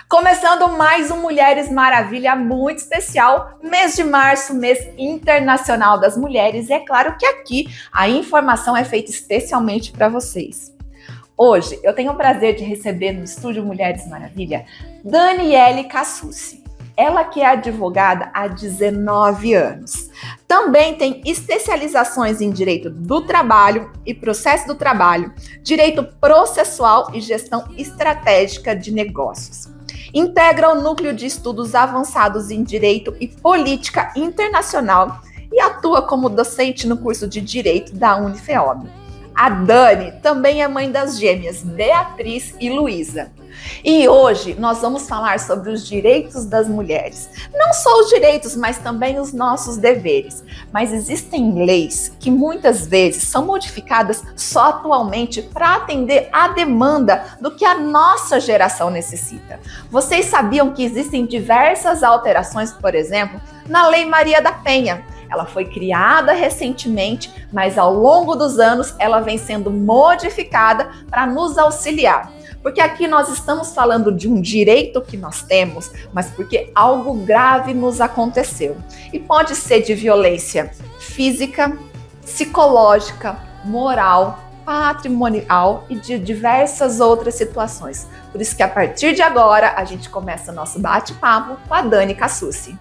Começando mais um Mulheres Maravilha muito especial, mês de março, mês internacional das mulheres, e é claro que aqui a informação é feita especialmente para vocês. Hoje eu tenho o prazer de receber no estúdio Mulheres Maravilha Daniele Cassucci. Ela que é advogada há 19 anos. Também tem especializações em direito do trabalho e processo do trabalho, direito processual e gestão estratégica de negócios. Integra o núcleo de estudos avançados em direito e política internacional e atua como docente no curso de direito da Unifeob. A Dani também é mãe das gêmeas Beatriz e Luísa. E hoje nós vamos falar sobre os direitos das mulheres. Não só os direitos, mas também os nossos deveres. Mas existem leis que muitas vezes são modificadas só atualmente para atender à demanda do que a nossa geração necessita. Vocês sabiam que existem diversas alterações, por exemplo, na Lei Maria da Penha? Ela foi criada recentemente, mas ao longo dos anos ela vem sendo modificada para nos auxiliar. Porque aqui nós estamos falando de um direito que nós temos, mas porque algo grave nos aconteceu. E pode ser de violência física, psicológica, moral, patrimonial e de diversas outras situações. Por isso que a partir de agora a gente começa nosso bate-papo com a Dani Cassucci.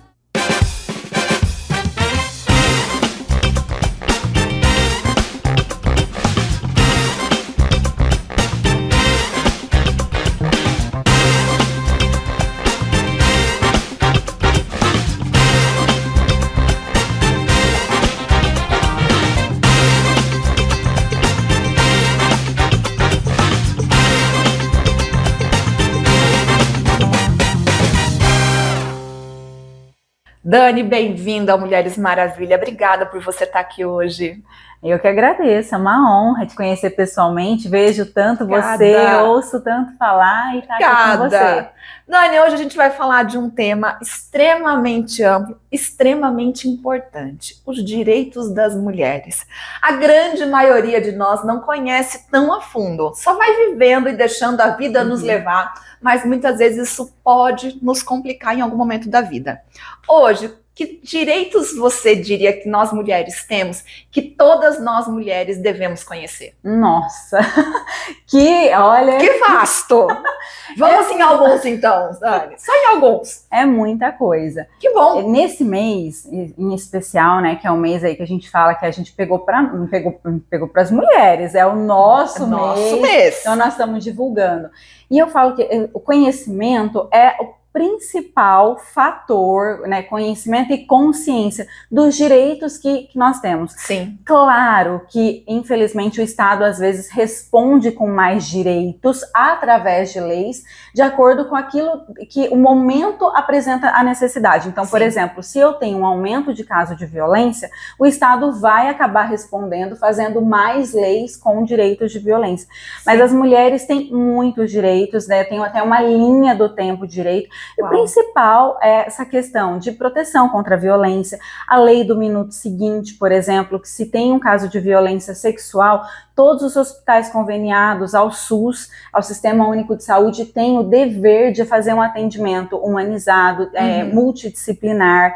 Dani, bem-vinda ao Mulheres Maravilha. Obrigada por você estar aqui hoje. Eu que agradeço, é uma honra te conhecer pessoalmente. Vejo tanto você, ouço tanto falar e estar aqui com você. Dani, hoje a gente vai falar de um tema extremamente amplo, extremamente importante: os direitos das mulheres. A grande maioria de nós não conhece tão a fundo, só vai vivendo e deixando a vida nos levar, mas muitas vezes isso pode nos complicar em algum momento da vida. Hoje, que direitos você diria que nós mulheres temos, que todas nós mulheres devemos conhecer? Nossa, que vasto! Vamos em alguns então, Dani, só em alguns. É muita coisa. Que bom! Nesse mês, em especial, né, que é um mês aí que a gente fala que a gente pegou para as mulheres, é o nosso mês, então nós estamos divulgando. E eu falo que o conhecimento é o principal fator, né, conhecimento e consciência dos direitos que nós temos. Sim. Claro que, infelizmente, o Estado às vezes responde com mais direitos através de leis, de acordo com aquilo que o momento apresenta a necessidade. Então, por exemplo, se eu tenho um aumento de caso de violência, o Estado vai acabar respondendo, fazendo mais leis com direitos de violência. Mas as mulheres têm muitos direitos, né? Tem até uma linha do tempo de direito. O principal é essa questão de proteção contra a violência, a lei do minuto seguinte, por exemplo, que se tem um caso de violência sexual, todos os hospitais conveniados ao SUS, ao Sistema Único de Saúde, têm o dever de fazer um atendimento humanizado, multidisciplinar,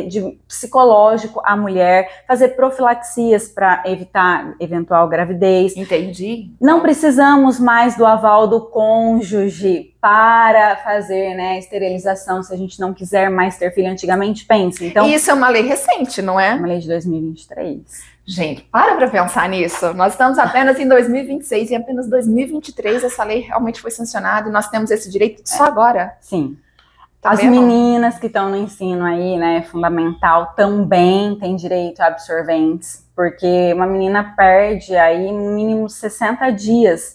de psicológico à mulher, fazer profilaxias para evitar eventual gravidez. Entendi. Não precisamos mais do aval do cônjuge para fazer, né, esterilização, se a gente não quiser mais ter filho. Antigamente, pense. Então, isso é uma lei recente, não é? Uma lei de 2023. Gente, para pensar nisso. Nós estamos apenas em 2026 e apenas em 2023 essa lei realmente foi sancionada e nós temos esse direito só agora. Sim. As meninas que estão no ensino aí, né, fundamental, também têm direito a absorventes, porque uma menina perde aí no mínimo 60 dias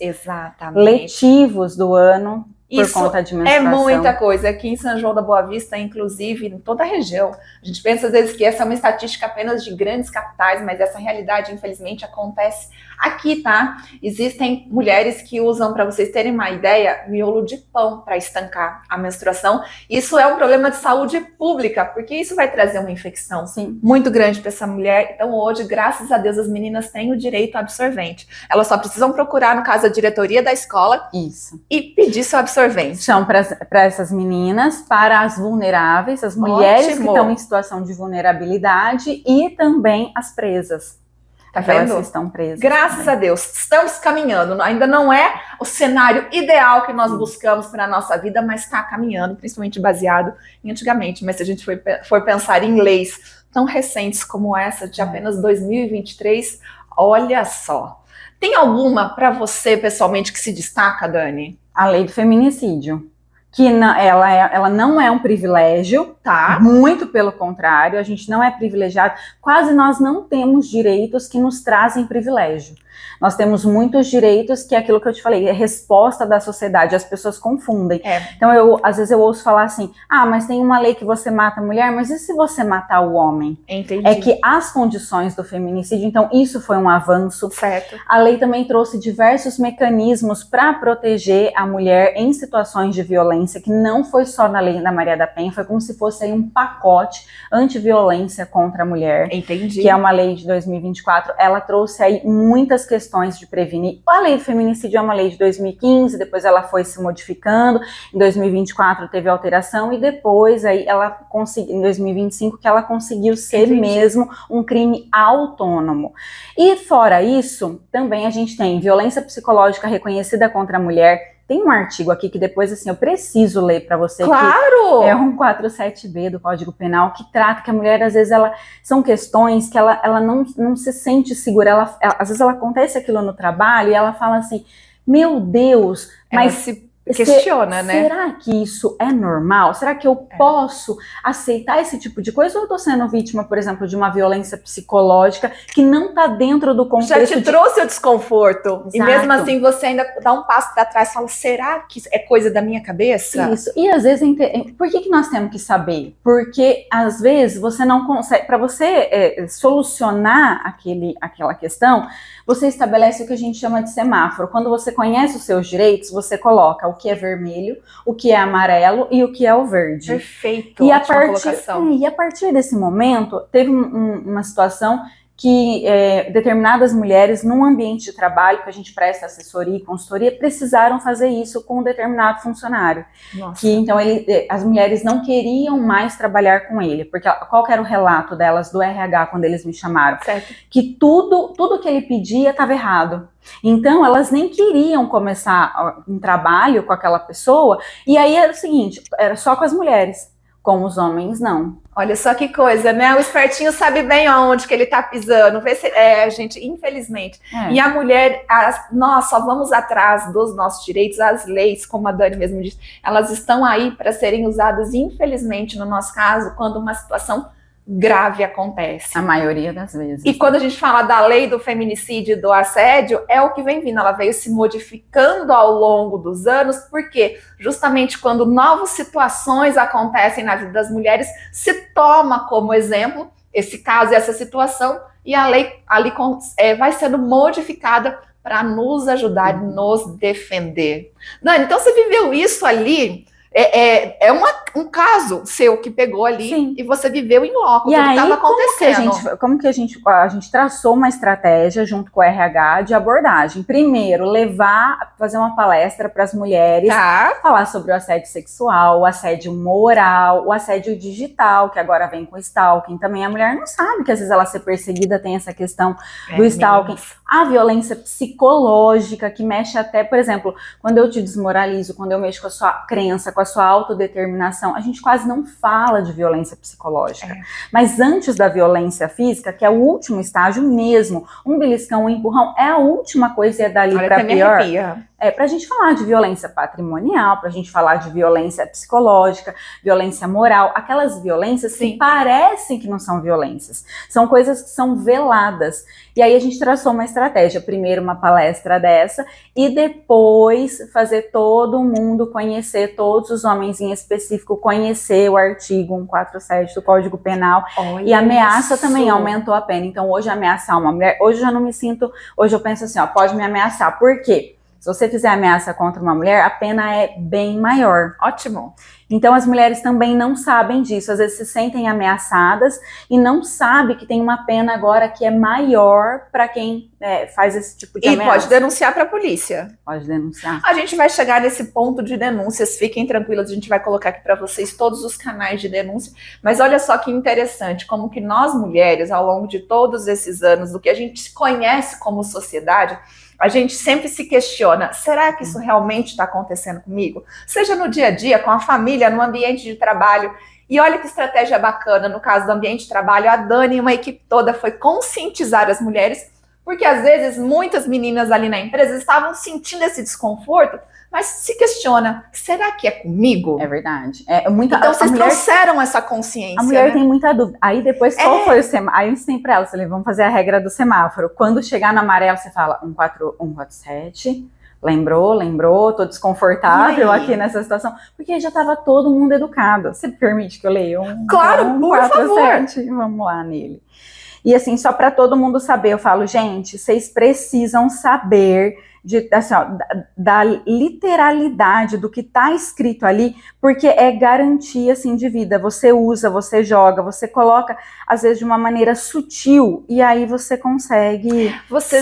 letivos do ano por conta de menstruação. É muita coisa. Aqui em São João da Boa Vista, inclusive, em toda a região, a gente pensa às vezes que essa é uma estatística apenas de grandes capitais, mas essa realidade, infelizmente, acontece aqui, tá? Existem mulheres que usam, para vocês terem uma ideia, miolo de pão para estancar a menstruação. Isso é um problema de saúde pública, porque isso vai trazer uma infecção muito grande para essa mulher. Então hoje, graças a Deus, as meninas têm o direito ao absorvente. Elas só precisam procurar, no caso, a diretoria da escola e pedir seu absorvente. absorvente. São para essas meninas, para as vulneráveis, as mulheres que estão em situação de vulnerabilidade e também as presas. Tá vendo? Elas estão presas. Graças a Deus, estamos caminhando. Ainda não é o cenário ideal que nós buscamos para a nossa vida, mas está caminhando, principalmente baseado em antigamente. Mas se a gente for pensar em leis tão recentes como essa, de apenas 2023, olha só. Tem alguma para você, pessoalmente, que se destaca, Dani? A lei do feminicídio. Que ela não é um privilégio, tá? Muito pelo contrário, a gente não é privilegiado, quase nós não temos direitos que nos trazem privilégio. Nós temos muitos direitos que é aquilo que eu te falei, é resposta da sociedade, as pessoas confundem. Então, às vezes eu ouço falar assim, mas tem uma lei que você mata a mulher, mas e se você matar o homem? Entendi. É que as condições do feminicídio, então isso foi um avanço. Certo. A lei também trouxe diversos mecanismos para proteger a mulher em situações de violência, que não foi só na lei da Maria da Penha, foi como se fosse aí um pacote anti-violência contra a mulher. Entendi. Que é uma lei de 2024, ela trouxe aí muitas questões de prevenir. A lei do feminicídio é uma lei de 2015, depois ela foi se modificando, em 2024 teve alteração e depois aí ela conseguiu, em 2025 que ela conseguiu ser mesmo um crime autônomo. E fora isso, também a gente tem violência psicológica reconhecida contra a mulher. Tem um artigo aqui que depois, assim, eu preciso ler para você. Claro! Que é 147B do Código Penal, que trata que a mulher, às vezes, são questões que ela não se sente segura. Às vezes, ela acontece aquilo no trabalho e ela fala assim, meu Deus, mas... se questiona, né? Será que isso é normal? Será que eu posso aceitar esse tipo de coisa? Ou eu tô sendo vítima, por exemplo, de uma violência psicológica que não tá dentro do contexto? Já te trouxe o desconforto. Exato. E mesmo assim você ainda dá um passo para trás e fala, será que é coisa da minha cabeça? Isso. E às vezes, por que nós temos que saber? Porque às vezes você não consegue, para você solucionar aquela questão, você estabelece o que a gente chama de semáforo. Quando você conhece os seus direitos, você coloca o que é vermelho, o que é amarelo e o que é o verde. Perfeito, e ótima colocação. E a partir desse momento, teve uma situação que determinadas mulheres, num ambiente de trabalho, que a gente presta assessoria e consultoria, precisaram fazer isso com um determinado funcionário. Nossa. Que então as mulheres não queriam mais trabalhar com ele, porque qual que era o relato delas do RH quando eles me chamaram? Certo. Que tudo que ele pedia estava errado. Então, elas nem queriam começar um trabalho com aquela pessoa, e aí era o seguinte, era só com as mulheres, com os homens não. Olha só que coisa, né? O espertinho sabe bem aonde que ele tá pisando. Gente, infelizmente. E a mulher, nós só vamos atrás dos nossos direitos, as leis, como a Dani mesmo disse, elas estão aí para serem usadas, infelizmente, no nosso caso, quando uma situação grave acontece. A maioria das vezes. E quando a gente fala da lei do feminicídio e do assédio, é o que vem vindo, ela veio se modificando ao longo dos anos, porque justamente quando novas situações acontecem na vida das mulheres, se toma como exemplo esse caso e essa situação, e a lei ali vai sendo modificada para nos ajudar e nos defender. Dani, então você viveu isso ali... um caso seu que pegou ali. Sim. E você viveu em loco, o que estava acontecendo. Como que a gente traçou uma estratégia junto com o RH de abordagem? Primeiro, fazer uma palestra para as mulheres, falar sobre o assédio sexual, o assédio moral, o assédio digital, que agora vem com o stalking também. A mulher não sabe que às vezes ela ser perseguida tem essa questão do stalking. A violência psicológica, que mexe até, por exemplo, quando eu te desmoralizo, quando eu mexo com a sua crença, com a sua autodeterminação, a gente quase não fala de violência psicológica. Mas antes da violência física, que é o último estágio mesmo, um beliscão, um empurrão, é a última coisa e é dali para pior. Pra gente falar de violência patrimonial, pra gente falar de violência psicológica, violência moral, aquelas violências que parecem que não são violências, são coisas que são veladas. E aí a gente traçou uma estratégia, primeiro uma palestra dessa, e depois fazer todo mundo conhecer, todos os homens em específico, conhecer o artigo 147 do Código Penal. Olha, e a ameaça também aumentou a pena. Então hoje ameaçar uma mulher, hoje eu já não me sinto, hoje eu penso assim, pode me ameaçar. Por quê? Se você fizer ameaça contra uma mulher, a pena é bem maior. Ótimo. Então as mulheres também não sabem disso, às vezes se sentem ameaçadas e não sabem que tem uma pena agora que é maior para quem faz esse tipo de ameaça. E pode denunciar para a polícia. Pode denunciar. A gente vai chegar nesse ponto de denúncias, fiquem tranquilas, a gente vai colocar aqui para vocês todos os canais de denúncia, mas olha só que interessante, como que nós mulheres, ao longo de todos esses anos, do que a gente conhece como sociedade, a gente sempre se questiona, será que isso realmente está acontecendo comigo? Seja no dia a dia, com a família, no ambiente de trabalho. E olha que estratégia bacana, no caso do ambiente de trabalho, a Dani e uma equipe toda foi conscientizar as mulheres, porque às vezes muitas meninas ali na empresa estavam sentindo esse desconforto, mas se questiona, será que é comigo? É verdade. Então vocês trouxeram essa consciência. A mulher né? tem muita dúvida. Aí depois, qual foi o semáforo? Aí eu ensinei pra ela, falei, vamos fazer a regra do semáforo. Quando chegar no amarelo, você fala 147, lembrou, tô desconfortável aqui nessa situação. Porque já tava todo mundo educado. Você permite que eu leia? Claro, por favor. Vamos lá nele. E assim, só para todo mundo saber, eu falo, gente, vocês precisam saber da literalidade do que está escrito ali, porque é garantia assim, de vida. Você usa, você joga, você coloca, às vezes, de uma maneira sutil, e aí você consegue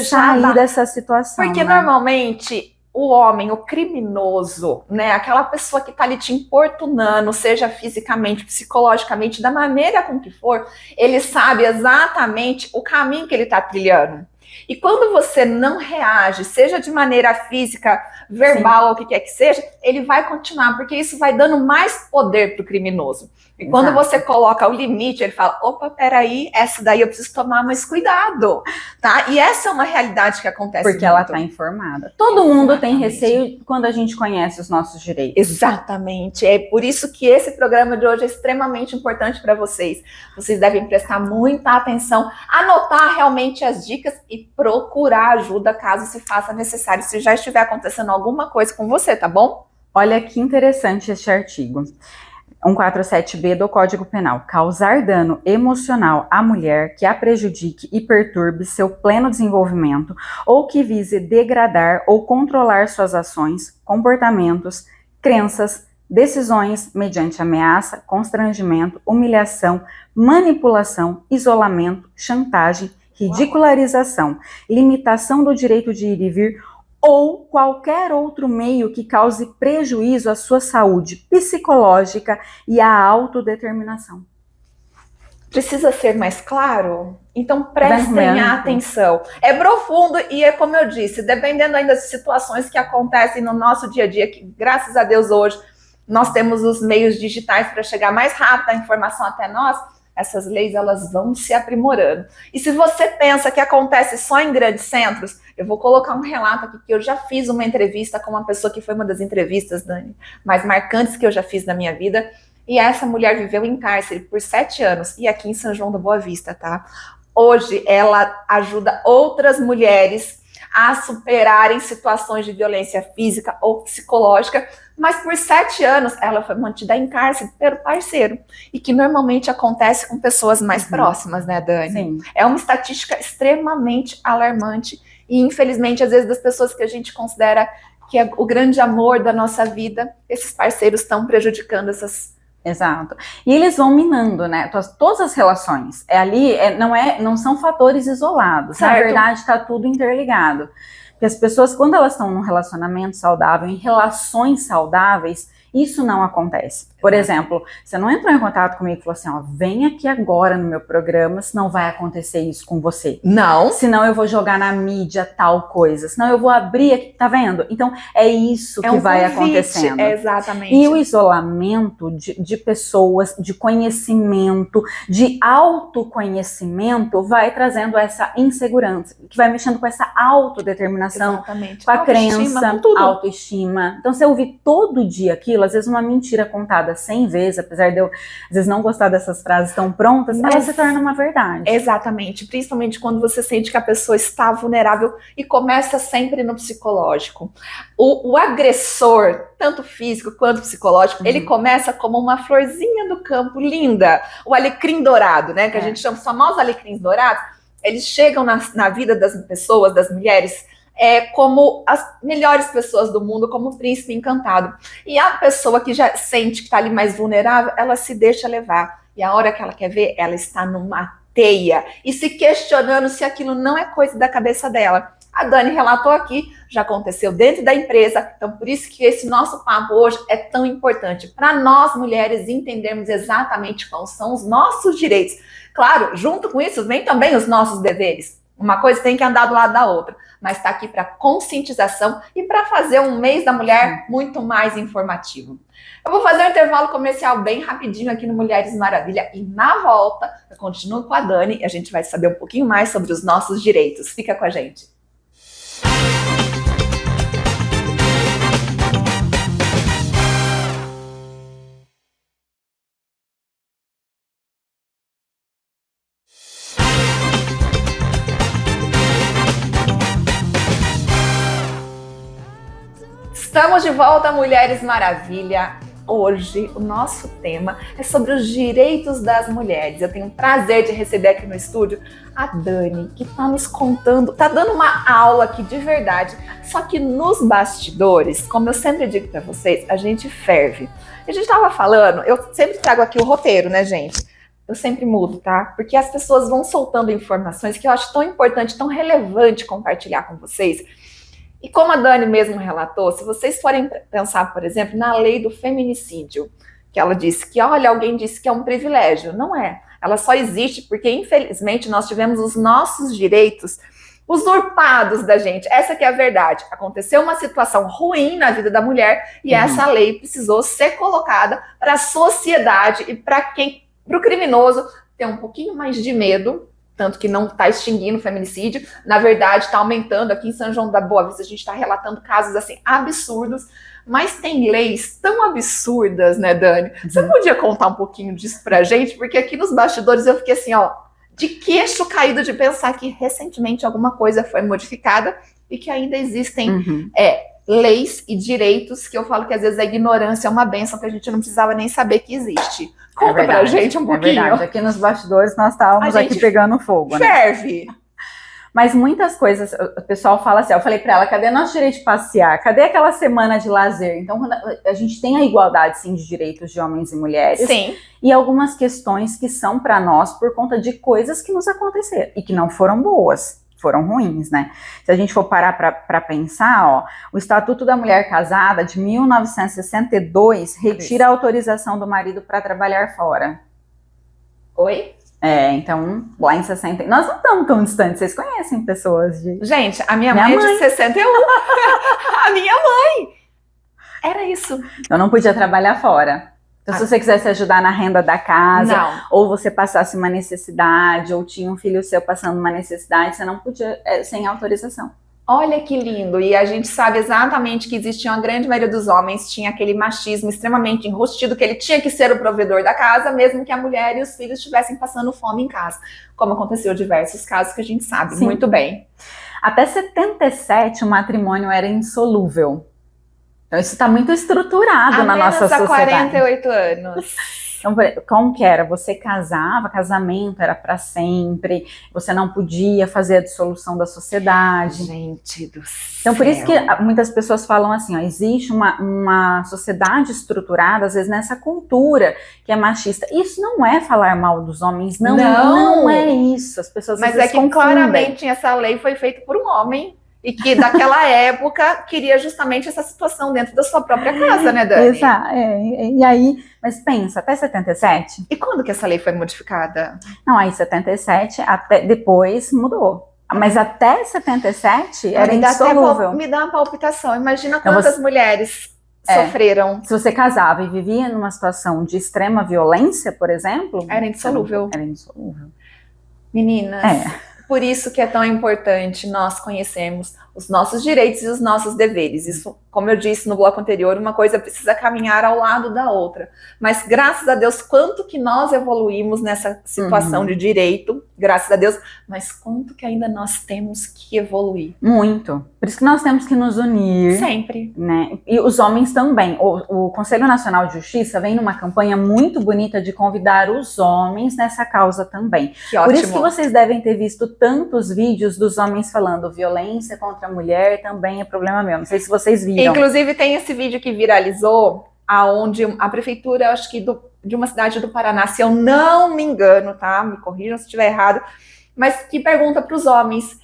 sair dessa situação. Porque normalmente o homem, o criminoso, né, aquela pessoa que tá ali te importunando, seja fisicamente, psicologicamente, da maneira com que for, ele sabe exatamente o caminho que ele tá trilhando. E quando você não reage, seja de maneira física, verbal, ou o que quer que seja, ele vai continuar, porque isso vai dando mais poder pro criminoso. E quando você coloca o limite, ele fala, opa, peraí, essa daí eu preciso tomar mais cuidado, tá? E essa é uma realidade que acontece porque ela tá informada. Todo mundo tem receio quando a gente conhece os nossos direitos. Exatamente. É por isso que esse programa de hoje é extremamente importante para vocês. Vocês devem prestar muita atenção, anotar realmente as dicas e procurar ajuda caso se faça necessário, se já estiver acontecendo alguma coisa com você, tá bom? Olha que interessante este artigo. 147B do Código Penal. Causar dano emocional à mulher que a prejudique e perturbe seu pleno desenvolvimento ou que vise degradar ou controlar suas ações, comportamentos, crenças, decisões mediante ameaça, constrangimento, humilhação, manipulação, isolamento, chantagem, ridicularização, limitação do direito de ir e vir ou qualquer outro meio que cause prejuízo à sua saúde psicológica e à autodeterminação. Precisa ser mais claro? Então prestem atenção. É profundo e é como eu disse, dependendo ainda das situações que acontecem no nosso dia a dia, que graças a Deus hoje nós temos os meios digitais para chegar mais rápido a informação até nós, essas leis elas vão se aprimorando. E se você pensa que acontece só em grandes centros, eu vou colocar um relato aqui que eu já fiz uma entrevista com uma pessoa que foi uma das entrevistas, Dani, mais marcantes que eu já fiz na minha vida. E essa mulher viveu em cárcere por 7 anos, e aqui em São João da Boa Vista, tá? Hoje ela ajuda outras mulheres a superarem situações de violência física ou psicológica, mas por 7 anos ela foi mantida em cárcere pelo parceiro, e que normalmente acontece com pessoas mais próximas, né, Dani? Sim. É uma estatística extremamente alarmante, e infelizmente, às vezes, das pessoas que a gente considera que é o grande amor da nossa vida, esses parceiros estão prejudicando essas. Exato. E eles vão minando, né? Todas as relações. Não são fatores isolados. Certo. Na verdade, está tudo interligado. Porque as pessoas, quando elas estão num relacionamento saudável, em relações saudáveis, isso não acontece. Por exemplo, você não entrou em contato comigo e falou assim, ó, vem aqui agora no meu programa, senão vai acontecer isso com você. Não. Senão eu vou jogar na mídia tal coisa, senão eu vou abrir aqui, tá vendo? Então, é isso que vai acontecendo. Exatamente. E o isolamento de pessoas, de conhecimento, de autoconhecimento, vai trazendo essa insegurança, que vai mexendo com essa autodeterminação, exatamente. Com a crença, com tudo. Autoestima. Então, você ouvir todo dia aquilo, às vezes uma mentira contada 100 vezes, apesar de eu, às vezes, não gostar dessas frases tão prontas, ela se torna uma verdade. Exatamente, principalmente quando você sente que a pessoa está vulnerável e começa sempre no psicológico. O agressor, tanto físico quanto psicológico, ele começa como uma florzinha do campo linda, o alecrim dourado, né, que a gente chama os famosos alecrins dourados. Eles chegam na vida das pessoas, das mulheres, como as melhores pessoas do mundo, como o príncipe encantado. E a pessoa que já sente que está ali mais vulnerável, ela se deixa levar. E a hora que ela quer ver, ela está numa teia e se questionando se aquilo não é coisa da cabeça dela. A Dani relatou aqui, já aconteceu dentro da empresa, então por isso que esse nosso papo hoje é tão importante, para nós mulheres entendermos exatamente quais são os nossos direitos. Claro, junto com isso vem também os nossos deveres. Uma coisa tem que andar do lado da outra, mas está aqui para conscientização e para fazer um mês da mulher muito mais informativo. Eu vou fazer um intervalo comercial bem rapidinho aqui no Mulheres Maravilha e na volta eu continuo com a Dani e a gente vai saber um pouquinho mais sobre os nossos direitos. Fica com a gente. Estamos de volta, Mulheres Maravilha. Hoje o nosso tema é sobre os direitos das mulheres. Eu tenho o prazer de receber aqui no estúdio a Dani, que está nos contando, está dando uma aula aqui de verdade. Só que nos bastidores, como eu sempre digo para vocês, a gente ferve. A gente estava falando, eu sempre trago aqui o roteiro, né, gente? Eu sempre mudo, tá? Porque as pessoas vão soltando informações que eu acho tão importante, tão relevante compartilhar com vocês. E como a Dani mesmo relatou, se vocês forem pensar, por exemplo, na lei do feminicídio, que ela disse que, olha, alguém disse que é um privilégio. Não é. Ela só existe porque, infelizmente, nós tivemos os nossos direitos usurpados da gente. Essa que é a verdade. Aconteceu uma situação ruim na vida da mulher e essa lei precisou ser colocada para a sociedade e para o criminoso ter um pouquinho mais de medo. Tanto que não está extinguindo o feminicídio, na verdade está aumentando. Aqui em São João da Boa Vista a gente está relatando casos assim absurdos, mas tem leis tão absurdas, né, Dani? Você podia contar um pouquinho disso pra gente? Porque aqui nos bastidores eu fiquei assim, ó, de queixo caído de pensar que recentemente alguma coisa foi modificada e que ainda existem leis e direitos que eu falo que às vezes a ignorância é uma bênção que a gente não precisava nem saber que existe. Conta pra gente um pouquinho. É verdade. Aqui nos bastidores nós estávamos aqui pegando fogo, né? Ferve! Mas muitas coisas, o pessoal fala assim, eu falei pra ela, cadê nosso direito de passear? Cadê aquela semana de lazer? Então, quando a gente tem a igualdade, sim, de direitos de homens e mulheres. Sim. E algumas questões que são pra nós por conta de coisas que nos aconteceram e que não foram boas. Foram ruins, né? Se a gente for parar para pensar, ó, o Estatuto da Mulher Casada de 1962 retira a autorização do marido para trabalhar fora. Oi? Então, lá em 60... Nós não estamos tão distantes, vocês conhecem pessoas de... Gente, a minha mãe é de 61. A minha mãe! Era isso. Eu não podia trabalhar fora. Então, se você quisesse ajudar na renda da casa, ou você passasse uma necessidade, ou tinha um filho seu passando uma necessidade, você não podia, sem autorização. Olha que lindo, e a gente sabe exatamente que existia uma grande maioria dos homens, tinha aquele machismo extremamente enrustido, que ele tinha que ser o provedor da casa, mesmo que a mulher e os filhos estivessem passando fome em casa, como aconteceu em diversos casos que a gente sabe muito bem. Até 77, o matrimônio era insolúvel. Então isso está muito estruturado na nossa sociedade. Há 48 anos. Então, como que era? Você casava, casamento era para sempre, você não podia fazer a dissolução da sociedade. Gente do céu. Então, por isso que muitas pessoas falam assim, ó, existe uma sociedade estruturada, às vezes, nessa cultura que é machista. Isso não é falar mal dos homens, não é isso. As pessoas Mas é que confundem. Claramente essa lei foi feita por um homem. E que daquela época queria justamente essa situação dentro da sua própria casa, né, Dani? Exato. E aí, mas pensa, até 77? E quando que essa lei foi modificada? Não, aí 77, até depois mudou. Mas até 77 era insolúvel. Me dá uma palpitação. Imagina quantas mulheres sofreram. Se você casava e vivia numa situação de extrema violência, por exemplo... Era indissolúvel. Era indissolúvel. Meninas... Por isso que é tão importante nós conhecermos os nossos direitos e os nossos deveres. Isso, como eu disse no bloco anterior, uma coisa precisa caminhar ao lado da outra. Mas graças a Deus, quanto que nós evoluímos nessa situação de direito, graças a Deus, mas quanto que ainda nós temos que evoluir. Muito. Por isso que nós temos que nos unir. Sempre. Né? E os homens também. O Conselho Nacional de Justiça vem numa campanha muito bonita de convidar os homens nessa causa também. Que ótimo. Por isso que vocês devem ter visto tantos vídeos dos homens falando violência contra outra mulher também é problema meu. Não sei se vocês viram. Inclusive tem esse vídeo que viralizou, aonde a prefeitura, acho que de uma cidade do Paraná, se eu não me engano, tá? Me corrijam se estiver errado, mas que pergunta para os homens,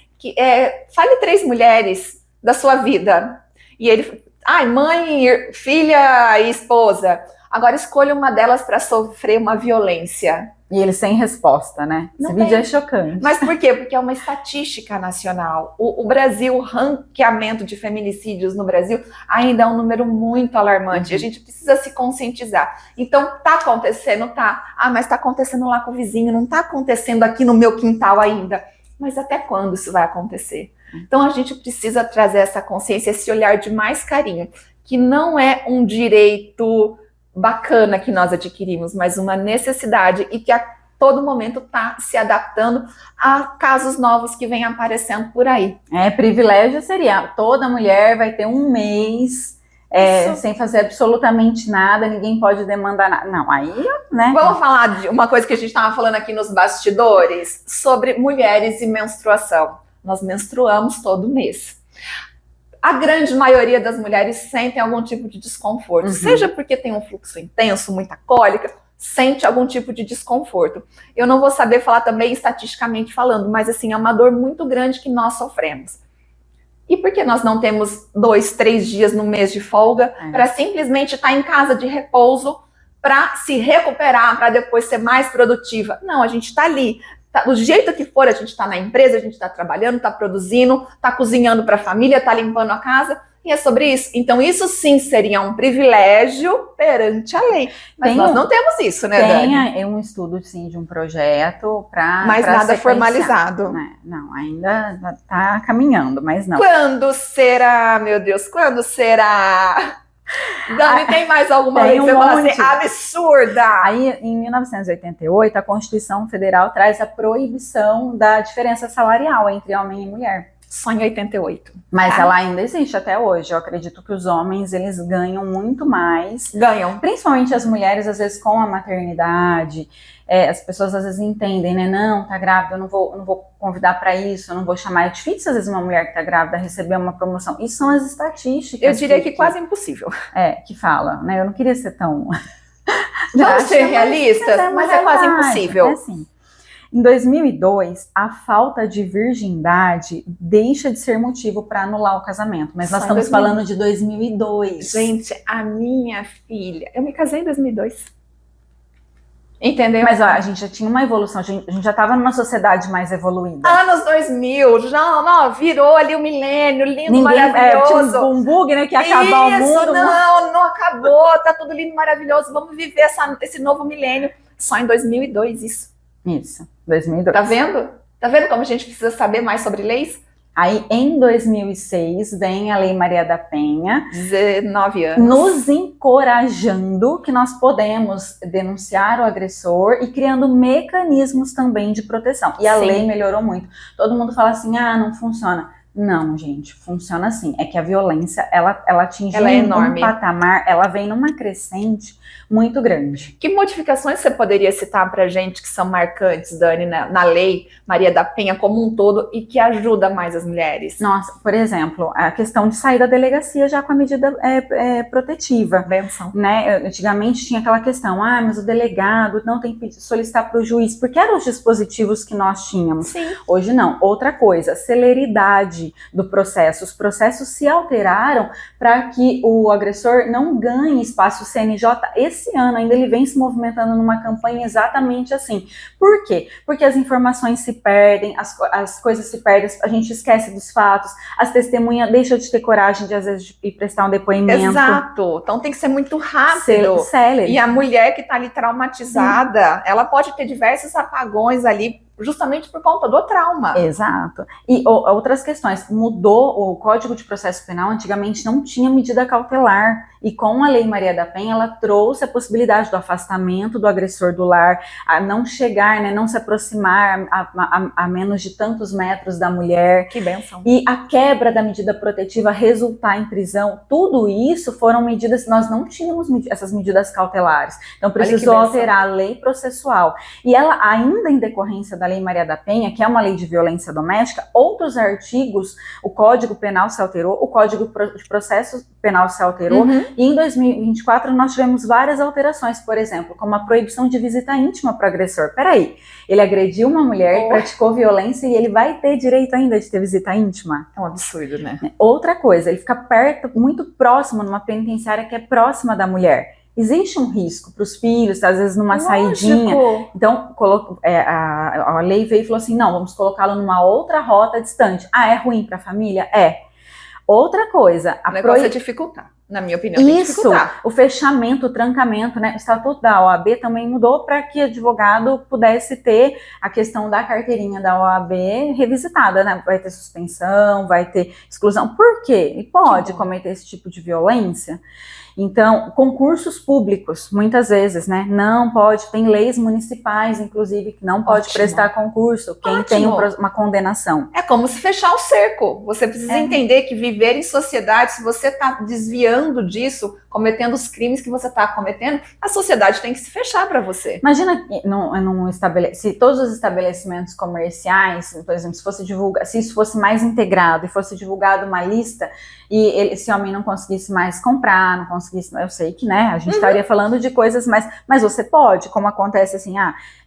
fale 3 mulheres da sua vida. E ele, mãe, filha e esposa. Agora escolha uma delas para sofrer uma violência. E ele sem resposta, né? Esse vídeo é chocante. Mas por quê? Porque é uma estatística nacional. O Brasil, o ranqueamento de feminicídios no Brasil ainda é um número muito alarmante. A gente precisa se conscientizar. Então, tá acontecendo? Tá. Mas tá acontecendo lá com o vizinho, não tá acontecendo aqui no meu quintal ainda. Mas até quando isso vai acontecer? Então, a gente precisa trazer essa consciência, esse olhar de mais carinho, que não é um direito bacana que nós adquirimos, mas uma necessidade e que a todo momento está se adaptando a casos novos que vêm aparecendo por aí. Privilégio seria, toda mulher vai ter um mês sem fazer absolutamente nada, ninguém pode demandar nada. Não, aí, né? Vamos falar de uma coisa que a gente estava falando aqui nos bastidores, sobre mulheres e menstruação. Nós menstruamos todo mês. A grande maioria das mulheres sentem algum tipo de desconforto, seja porque tem um fluxo intenso, muita cólica, sente algum tipo de desconforto. Eu não vou saber falar também estatisticamente falando, mas assim, é uma dor muito grande que nós sofremos. E por que nós não temos 2, 3 dias no mês de folga para simplesmente estar em casa de repouso, para se recuperar, para depois ser mais produtiva? Não, a gente está ali. Do jeito que for, a gente está na empresa, a gente está trabalhando, está produzindo, está cozinhando para a família, está limpando a casa, e é sobre isso. Então, isso sim seria um privilégio perante a lei. Mas nós não temos isso, né, Dani? Tem um estudo, sim, de um projeto para... Mas nada formalizado. Não, ainda está caminhando, mas não. Quando será, meu Deus, quando será? Dani, tem mais alguma lei que você fala assim, absurda? Aí, em 1988, a Constituição Federal traz a proibição da diferença salarial entre homem e mulher. Só em 88. Mas ela ainda existe até hoje. Eu acredito que os homens, eles ganham muito mais. Ganham. Principalmente as mulheres, às vezes, com a maternidade. As pessoas, às vezes, entendem, né? Não, tá grávida, eu não vou convidar para isso, eu não vou chamar. É difícil, às vezes, uma mulher que tá grávida receber uma promoção. Isso são as estatísticas. Eu diria que quase impossível. Que fala, né? Eu não queria ser tão... Vamos ser realistas, mas é quase impossível. Assim. Em 2002, a falta de virgindade deixa de ser motivo para anular o casamento. Mas nós estamos falando de 2002. Gente, a minha filha... Eu me casei em 2002. Entendeu? Mas ó, a gente já tinha uma evolução, a gente já estava numa sociedade mais evoluída. Anos 2000, já virou ali o milênio, lindo, maravilhoso. Tinha um bug, né, que ia acabar o mundo. Não acabou, tá tudo lindo, maravilhoso, vamos viver esse novo milênio. Só em 2002 isso. Isso, 2002. Tá vendo? Tá vendo como a gente precisa saber mais sobre leis? Aí, em 2006, vem a Lei Maria da Penha, 19 anos, nos encorajando que nós podemos denunciar o agressor e criando mecanismos também de proteção. E a lei melhorou muito. Todo mundo fala assim, não funciona. Não, gente, funciona assim. É que a violência, ela atinge um patamar, ela vem numa crescente muito grande. Que modificações você poderia citar pra gente que são marcantes, Dani, na lei Maria da Penha como um todo e que ajuda mais as mulheres? Nossa, por exemplo, a questão de sair da delegacia já com a medida protetiva. Benção. Né? Antigamente tinha aquela questão, mas o delegado não tem que solicitar para o juiz, porque eram os dispositivos que nós tínhamos. Sim. Hoje não. Outra coisa, celeridade do processo. Os processos se alteraram para que o agressor não ganhe espaço. O CNJ, esse ano ainda ele vem se movimentando numa campanha exatamente assim. Por quê? Porque as informações se perdem, as coisas se perdem, a gente esquece dos fatos, as testemunhas deixam de ter coragem de às vezes ir prestar um depoimento. Exato. Então tem que ser muito rápido. Célere. E a mulher que está ali traumatizada, ela pode ter diversos apagões ali justamente por conta do trauma. Exato. E outras questões, mudou o Código de Processo Penal, antigamente não tinha medida cautelar, E com a Lei Maria da Penha, ela trouxe a possibilidade do afastamento do agressor do lar, a não chegar, né, não se aproximar a menos de tantos metros da mulher. Que bênção. E a quebra da medida protetiva resultar em prisão, tudo isso foram medidas, nós não tínhamos essas medidas cautelares. Então precisou alterar a lei processual. E ela, ainda em decorrência da Lei Maria da Penha, que é uma lei de violência doméstica, outros artigos, o Código Penal se alterou, o Código de Processo Penal se alterou, e em 2024 nós tivemos várias alterações, por exemplo, como a proibição de visita íntima para o agressor. Peraí, ele agrediu uma mulher, praticou violência e ele vai ter direito ainda de ter visita íntima? É um absurdo, né? Outra coisa, ele fica perto, muito próximo, numa penitenciária que é próxima da mulher. Existe um risco para os filhos, às vezes numa saidinha. Então, a lei veio e falou assim, não, vamos colocá-lo numa outra rota distante. Ah, é ruim para a família? É. Outra coisa... O negócio é dificultar, na minha opinião. Isso, o fechamento, o trancamento, né? O Estatuto da OAB também mudou para que advogado pudesse ter a questão da carteirinha da OAB revisitada, né? Vai ter suspensão, vai ter exclusão. Por quê? Ele pode cometer esse tipo de violência? Então, concursos públicos, muitas vezes, né, não pode, tem leis municipais, inclusive, que não pode prestar concurso, quem tem uma condenação. É como se fechar o cerco, você precisa entender que viver em sociedade, se você está desviando disso, cometendo os crimes que você está cometendo, a sociedade tem que se fechar para você. Imagina se todos os estabelecimentos comerciais, por exemplo, se isso fosse mais integrado e fosse divulgado uma lista e esse homem não conseguisse mais comprar, não conseguisse, eu sei que, né, a gente estaria falando de coisas mas você pode, como acontece assim,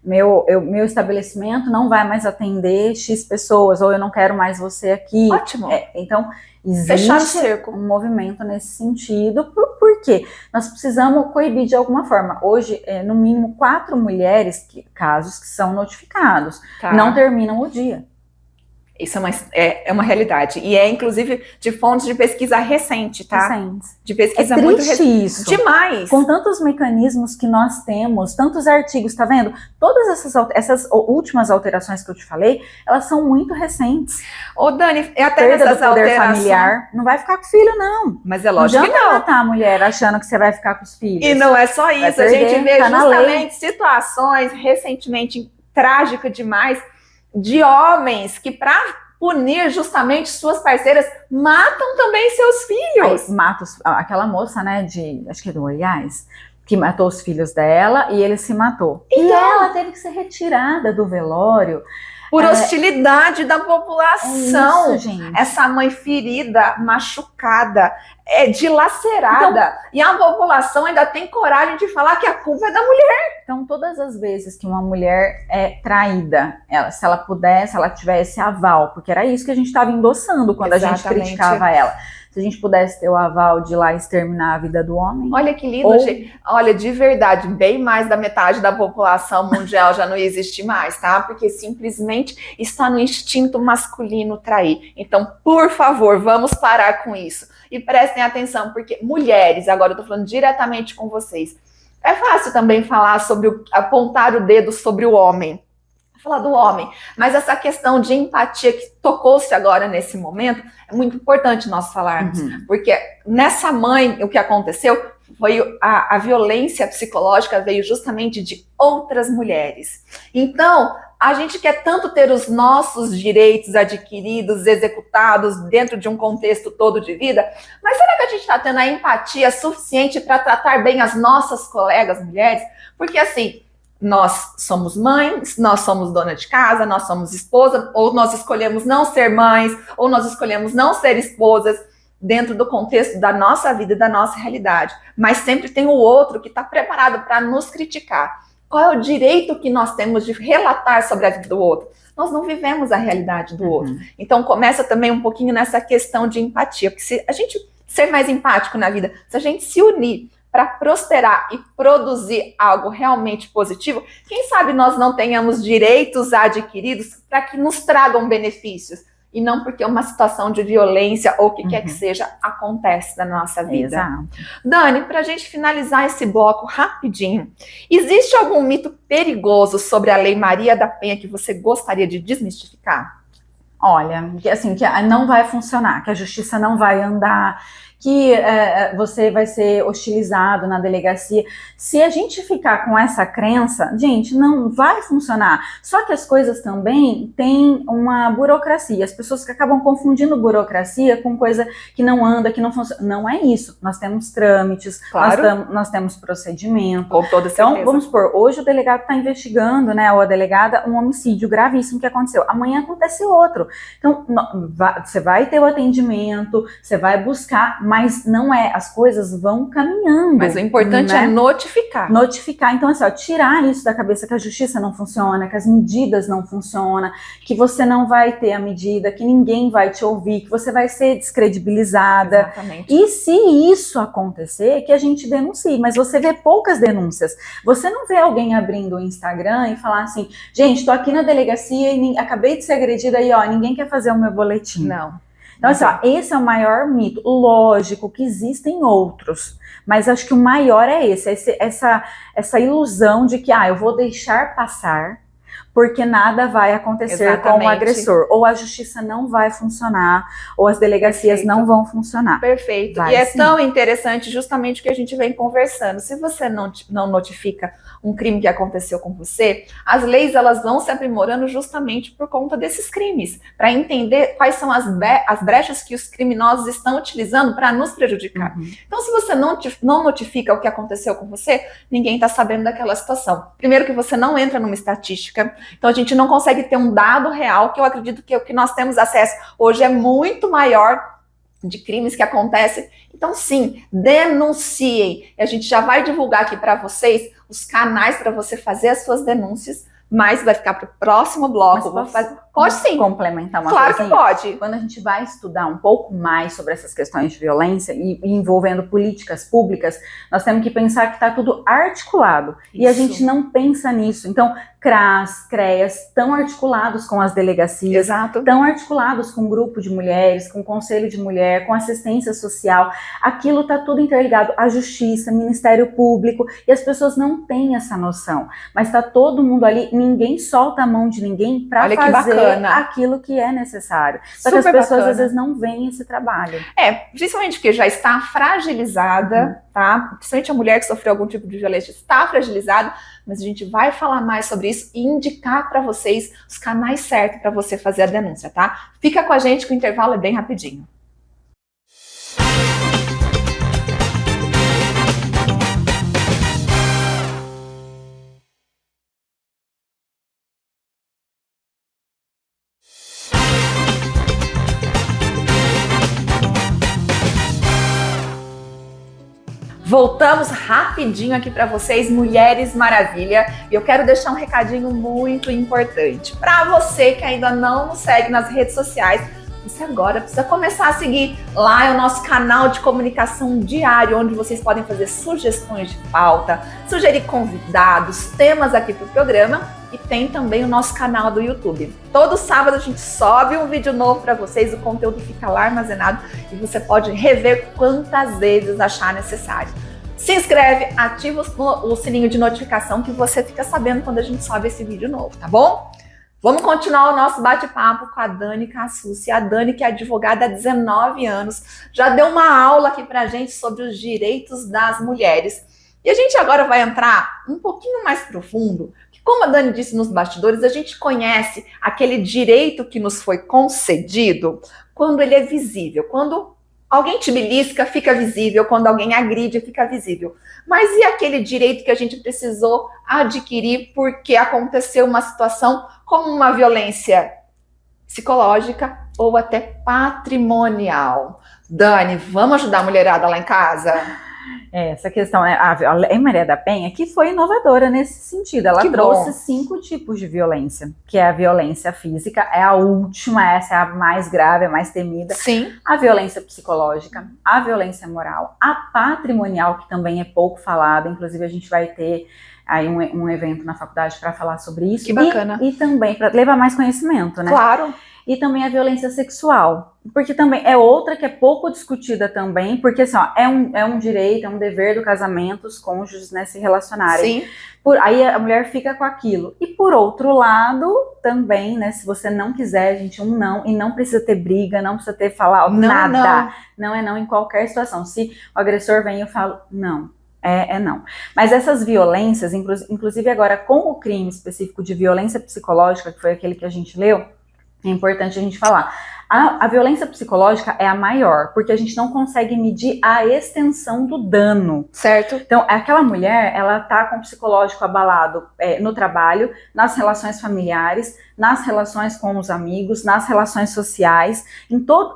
meu estabelecimento não vai mais atender X pessoas, ou eu não quero mais você aqui. Ótimo. Então, existe um movimento nesse sentido, por quê? Nós precisamos coibir de alguma forma. Hoje, no mínimo 4 mulheres, casos que são notificados, não terminam o dia. Isso é uma realidade. E é, inclusive, de fontes de pesquisa recente, tá? Recentes. De pesquisa é muito recente. Isso. Demais. Com tantos mecanismos que nós temos, tantos artigos, tá vendo? Todas essas últimas alterações que eu te falei, elas são muito recentes. Ô, Dani, até perda do poder familiar, não vai ficar com o filho, não. Mas é lógico que não. Matar a mulher achando que você vai ficar com os filhos. E não é só isso. A gente vê justamente situações recentemente trágicas demais, de homens que, para punir justamente suas parceiras, matam também seus filhos. Aí, aquela moça, né, acho que é do Goiás, que matou os filhos dela e ele se matou. Então, e ela teve que ser retirada do velório. Por hostilidade da população. É isso, gente. Essa mãe ferida, machucada, dilacerada. Então, e a população ainda tem coragem de falar que a culpa é da mulher. Então, todas as vezes que uma mulher é traída, se ela pudesse, se ela tivesse aval, porque era isso que a gente estava endossando quando a gente criticava ela. Se a gente pudesse ter o aval de ir lá exterminar a vida do homem. Olha que lindo, gente. Olha, de verdade, bem mais da metade da população mundial já não existe mais, tá? Porque simplesmente está no instinto masculino trair. Então, por favor, vamos parar com isso. E prestem atenção, porque mulheres, agora eu tô falando diretamente com vocês, é fácil também falar apontar o dedo sobre o homem. Falar do homem, mas essa questão de empatia que tocou-se agora nesse momento, é muito importante nós falarmos, porque nessa mãe, o que aconteceu foi a violência psicológica veio justamente de outras mulheres. Então, a gente quer tanto ter os nossos direitos adquiridos, executados dentro de um contexto todo de vida, mas será que a gente está tendo a empatia suficiente para tratar bem as nossas colegas mulheres? Porque assim, nós somos mães, nós somos dona de casa, nós somos esposa, ou nós escolhemos não ser mães, ou nós escolhemos não ser esposas dentro do contexto da nossa vida e da nossa realidade. Mas sempre tem o outro que está preparado para nos criticar. Qual é o direito que nós temos de relatar sobre a vida do outro? Nós não vivemos a realidade do outro. Então começa também um pouquinho nessa questão de empatia, porque se a gente ser mais empático na vida, se a gente se unir para prosperar e produzir algo realmente positivo, quem sabe nós não tenhamos direitos adquiridos para que nos tragam benefícios, e não porque uma situação de violência ou o que quer que seja acontece na nossa vida. Exato. Dani, para a gente finalizar esse bloco rapidinho, existe algum mito perigoso sobre a Lei Maria da Penha que você gostaria de desmistificar? Olha, assim, que não vai funcionar, que a justiça não vai andar, que você vai ser hostilizado na delegacia. Se a gente ficar com essa crença, gente, não vai funcionar. Só que as coisas também têm uma burocracia. As pessoas que acabam confundindo burocracia com coisa que não anda, que não funciona. Não é isso. Nós temos trâmites, Claro. nós temos procedimento. Com toda certeza. Então, vamos supor, hoje o delegado está investigando, né, ou a delegada, um homicídio gravíssimo que aconteceu. Amanhã acontece outro. Então, você vai ter o atendimento, você vai buscar, mas não é, as coisas vão caminhando. Mas o importante né? é notificar. Notificar. Então, assim, ó, tirar isso da cabeça que a justiça não funciona, que as medidas não funcionam, que você não vai ter a medida, que ninguém vai te ouvir, que você vai ser descredibilizada. Exatamente. E se isso acontecer, que a gente denuncie. Mas você vê poucas denúncias. Você não vê alguém abrindo o Instagram e falar assim, gente, tô aqui na delegacia e acabei de ser agredida aí, ó, ninguém quer fazer o meu boletim. Não. Então, assim, ó, esse é o maior mito. Lógico que existem outros, mas acho que o maior é essa ilusão de que, eu vou deixar passar porque nada vai acontecer Exatamente. com o agressor. Ou a justiça não vai funcionar, ou as delegacias Perfeito. não vão funcionar. Perfeito. Vai, e é sim. tão interessante justamente o que a gente vem conversando. Se você não notifica um crime que aconteceu com você, as leis elas vão se aprimorando justamente por conta desses crimes, para entender quais são as brechas que os criminosos estão utilizando para nos prejudicar. Uhum. Então, se você não notifica o que aconteceu com você, ninguém está sabendo daquela situação. Primeiro que você não entra numa estatística, então a gente não consegue ter um dado real, que eu acredito que o que nós temos acesso hoje é muito maior de crimes que acontecem. Então, sim, denunciem. E a gente já vai divulgar aqui para vocês os canais para você fazer as suas denúncias, mas vai ficar para o próximo bloco. Pode sim. Complementar uma Claro coisinha? que pode. Quando a gente vai estudar um pouco mais sobre essas questões de violência e envolvendo políticas públicas, nós temos que pensar que está tudo articulado. Isso. E a gente não pensa nisso. Então, CRAS, CREAS estão articulados com as delegacias, Exato. estão articulados com um grupo de mulheres, com o conselho de mulher, com assistência social. Aquilo está tudo interligado à justiça, Ministério Público, e as pessoas não têm essa noção. Mas está todo mundo ali, ninguém solta a mão de ninguém para fazer aquilo que é necessário. Só que as pessoas às vezes não veem esse trabalho. Principalmente porque já está fragilizada, tá? Principalmente a mulher que sofreu algum tipo de violência está fragilizada, mas a gente vai falar mais sobre isso e indicar para vocês os canais certos para você fazer a denúncia, tá? Fica com a gente que o intervalo é bem rapidinho. Voltamos rapidinho aqui para vocês, Mulheres Maravilha, e eu quero deixar um recadinho muito importante. Para você que ainda não nos segue nas redes sociais, você agora precisa começar a seguir. Lá é o nosso canal de comunicação diário, onde vocês podem fazer sugestões de pauta, sugerir convidados, temas aqui para o programa, e tem também o nosso canal do YouTube. Todo sábado a gente sobe um vídeo novo para vocês, o conteúdo fica lá armazenado e você pode rever quantas vezes achar necessário. Se inscreve, ativa o sininho de notificação que você fica sabendo quando a gente sobe esse vídeo novo, tá bom? Vamos continuar o nosso bate-papo com a Dani Cassucci. A Dani, que é advogada há 19 anos, já deu uma aula aqui pra gente sobre os direitos das mulheres. E a gente agora vai entrar um pouquinho mais profundo, que como a Dani disse nos bastidores, a gente conhece aquele direito que nos foi concedido quando ele é visível, quando alguém te belisca, fica visível, quando alguém agride, fica visível. Mas e aquele direito que a gente precisou adquirir porque aconteceu uma situação como uma violência psicológica ou até patrimonial? Dani, vamos ajudar a mulherada lá em casa? Essa questão, né? A Lei Maria da Penha, que foi inovadora nesse sentido. Ela trouxe 5 tipos de violência, que é a violência física, é a última, essa é a mais grave, a mais temida. Sim. A violência psicológica, a violência moral, a patrimonial, que também é pouco falada, inclusive a gente vai ter aí um evento na faculdade para falar sobre isso. Que bacana. E também para levar mais conhecimento, né? Claro. E também a violência sexual, porque também é outra que é pouco discutida também, porque assim, ó, é um direito, é um dever do casamento os cônjuges, né, se relacionarem. Sim. Aí a mulher fica com aquilo. E por outro lado, também, né, se você não quiser, gente, um não, e não precisa ter briga, não precisa ter falar nada. Não é não em qualquer situação. Se o agressor vem, eu falo não. Não. Mas essas violências, inclusive agora com o crime específico de violência psicológica, que foi aquele que a gente leu, é importante a gente falar. A violência psicológica é a maior, porque a gente não consegue medir a extensão do dano. Certo. Então, aquela mulher, ela tá com o psicológico abalado no trabalho, nas relações familiares, nas relações com os amigos, nas relações sociais,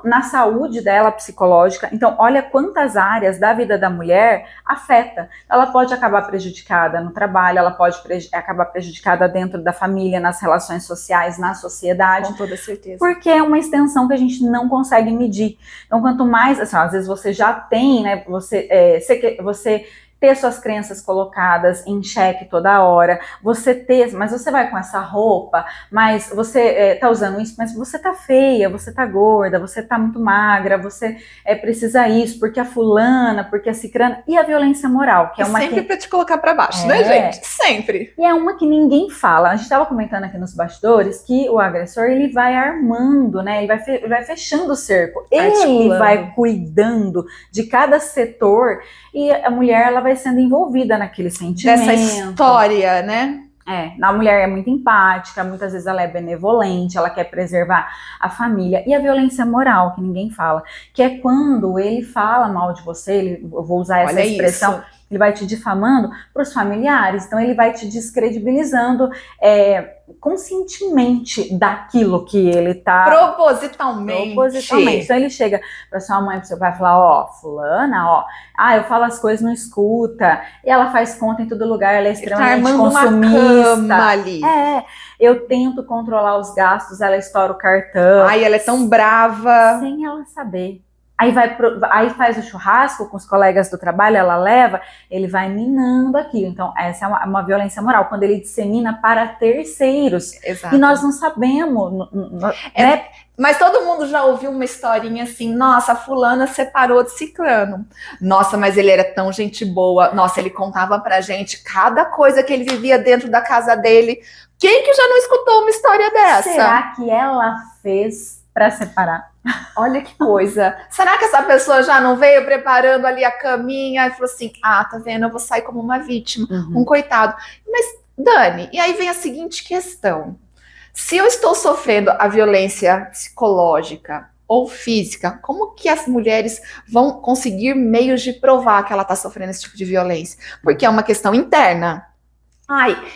na saúde dela psicológica. Então, olha quantas áreas da vida da mulher afeta. Ela pode acabar prejudicada no trabalho, ela pode acabar prejudicada dentro da família, nas relações sociais, na sociedade. Com toda certeza. Porque é uma extensão que a gente não consegue medir. Então, quanto mais, assim, às vezes você já tem, né, você ter suas crenças colocadas em xeque toda hora, mas você vai com essa roupa, mas você tá usando isso, mas você tá feia, você tá gorda, você tá muito magra, você precisa isso, porque a fulana, porque a cicrana, e a violência moral, que é uma sempre pra te colocar pra baixo, né, gente? Sempre. E é uma que ninguém fala. A gente tava comentando aqui nos bastidores que o agressor, ele vai armando, né, ele vai fechando o cerco, ele vai cuidando de cada setor, e a mulher, ela vai sendo envolvida naquele sentimento. Dessa história, né? A mulher é muito empática, muitas vezes ela é benevolente, ela quer preservar a família. E a violência moral, que ninguém fala, que é quando ele fala mal de você, eu vou usar essa expressão, isso. Ele vai te difamando para os familiares, então ele vai te descredibilizando conscientemente daquilo que ele tá... Propositalmente. Então ele chega para sua mãe, para seu pai, falar, fulana, eu falo as coisas, não escuta, e ela faz conta em todo lugar, ela é extremamente consumista. Uma cama ali. Eu tento controlar os gastos, ela estoura o cartão. Ela é tão brava. Sem ela saber. Aí faz o churrasco com os colegas do trabalho, ela leva, ele vai minando aquilo. Então, essa é uma violência moral, quando ele dissemina para terceiros. Exato. E nós não sabemos, né? Mas todo mundo já ouviu uma historinha assim, nossa, a fulana separou de ciclano. Nossa, mas ele era tão gente boa. Nossa, ele contava pra gente cada coisa que ele vivia dentro da casa dele. Quem que já não escutou uma história dessa? Será que ela fez para separar? Olha que coisa. Será que essa pessoa já não veio preparando ali a caminha e falou assim, tá vendo, eu vou sair como uma vítima, um coitado. Mas, Dani, e aí vem a seguinte questão. Se eu estou sofrendo a violência psicológica ou física, como que as mulheres vão conseguir meios de provar que ela está sofrendo esse tipo de violência? Porque é uma questão interna.